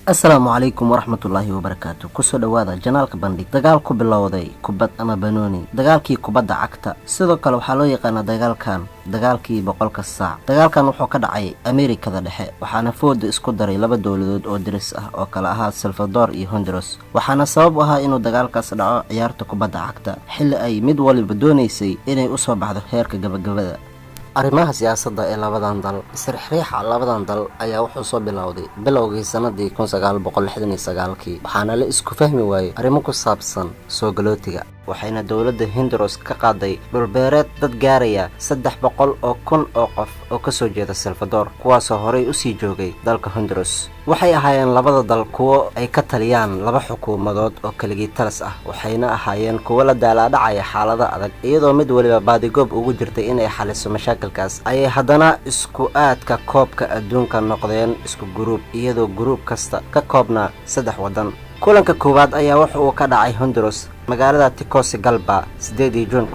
Assalaamu calaykum waraxmatullaahi wabarakaatu. Kusoo dhawaada janaalka bandhig. Dagaal ku bilowday kubad ama banooni. Dagaalkii kubadda cagta. Sidoo kale waxaa loo yaqaanaa dagaalkan dagaalkii boqolka saac. Dagaalkan wuxuu ka dhacay Ameerikada dhexe, waxaana fooda isku daray laba dowladood oo diris ah oo kala ahaa Salvador iyo Honduras. Waxaana sabab u ahaa inuu dagaalkaas dhaco ciyaarta kubadda cagta xilli ay mid waliba doonaysay inay u soo baxdo heerka gabagabada. arrimaha siyaasadda ee labadan dal. Isriixriixa labadan dal ayaa wuxuu soo bilowday bilowgii sanadii 1969 waxaana la isku fahmi waayay arrimo ku saabsan soo galootiga, waxayna dowladda Honduras ka qaaday dhulbeereed dad gaaraya 300,000 oo qof oo ka soo jeeda Salvador, kuwaasoo horey u sii joogay dalka Honduras. waxay ahaayeen labada dal kuwo ay ka taliyaan laba xukuumadood oo kaligii talis ah, waxayna ahaayeen kuwo la daalaadhacaya xaalada adag, iyadoo mid waliba baadigoob ugu jirtay inay xaliso mashaakilkaas. ayay haddana isku aadka koobka adduunka noqdeen isku guruub, iyadoo guruub kasta ka koobnaa 3 waddan. kulanka koowaad ayaa waxa uu ka dhacay Honduras magaalada Tegucigalpa 8 Juun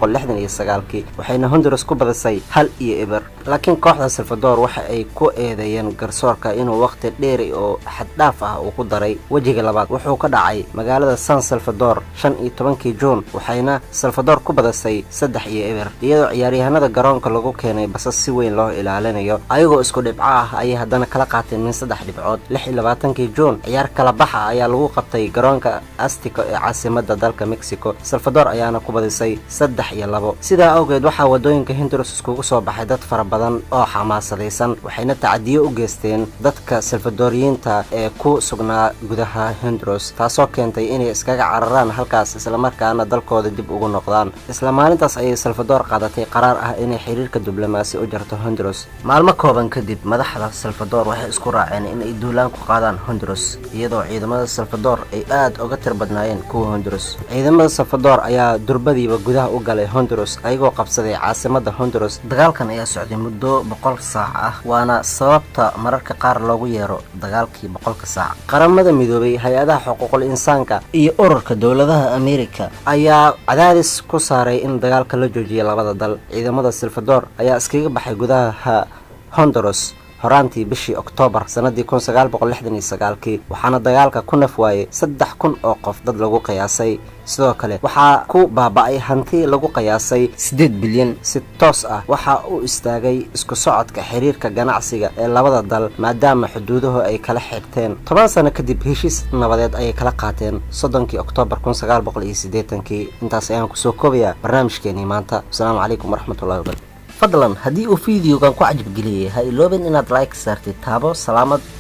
1969 waxayna Honduras ku badisay 1-0, laakiin kooxda Salvador waxa ay ku eedeeyeen garsoorka inuu waqti dheer oo xad dhaaf ah uu ku daray. wajiga labaad wuxuu ka dhacay magaalada San Salvador 15 Juun waxayna Salvador ku badisay 3-0, iyadoo ciyaaryahanada garoonka lagu keenay basas si weyn loo ilaalinayo, ayagoo isku dhibco ah ayay haddana kala qaateen min 3 dhibcood. 26 Juun ciyaar kala baxa ayaa lagu qabtay garoonka Azteca ee caasimadda dalka Mexico. Salvador ayaana ku badisay 3-2. sidaa awgeed waxaa wadooyinka Honduras iskugu soo baxay dad fara badan oo xamaasadaysan, waxayna tacadiyo u geysteen dadka Salvadoriyiinta ee ku sugnaa gudaha Honduras, taasoo keentay inay iskaga cararaan halkaas islamarkaana dalkooda dib ugu noqdaan. isla maalintaas ayay Salvador qaadatay qaraar ah inay xiriirka diblomaasi u jarto Honduras. maalmo kooban kadib madaxda Salvador waxay isku raaceen inay duulaan ku qaadaan Honduras, iyadoo ciidamada Salvador ay aad uga tir badnaayeen kuwa Honduras. ciidamada Salvador ayaa durbadiiba gudaha u galay Honduras ayagoo qabsaday caasimadda Honduras. dagaalkan ayaa socday muddo 100 saac ah, waana sababta mararka qaar loogu yeero dagaalkii 100 saac. qaramada midoobay, hay-adaha xuquuqul insaanka iyo ururka dowladaha Ameerika ayaa cadaadis ku saaray in dagaalka la joojiyo labada dal. ciidamada Salvador ayaa iskaga baxay gudaha Honduras horaantii bishii Oktoobar sanadii 1969 waxaana dagaalka ku naf waayay 3,000 oo qof dad lagu qiyaasay. sidoo kale waxaa ku baaba'ay hanti lagu qiyaasay 8 bilyan. si toos ah waxa uu istaagay isku socodka xiriirka ganacsiga ee labada dal maadaama xuduuduhu ay kala xigteen. 10 sano kadib heshiis nabadeed ayay kala qaateen 30 Oktoobar 1980. intaas ayaan kusoo koobayaa barnaamijkeenii maanta. Assalaamu calaykum waraxmatullaahi wabarakaatu. fadlan haddii uu fiidiyogan ku cajab geliyay ha iloobin inaad like saartid,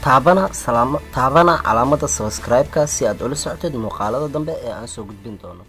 taabana calaamada subscribe-ka si aad ula socotid muuqaalada dambe ee aan soo gudbin doono.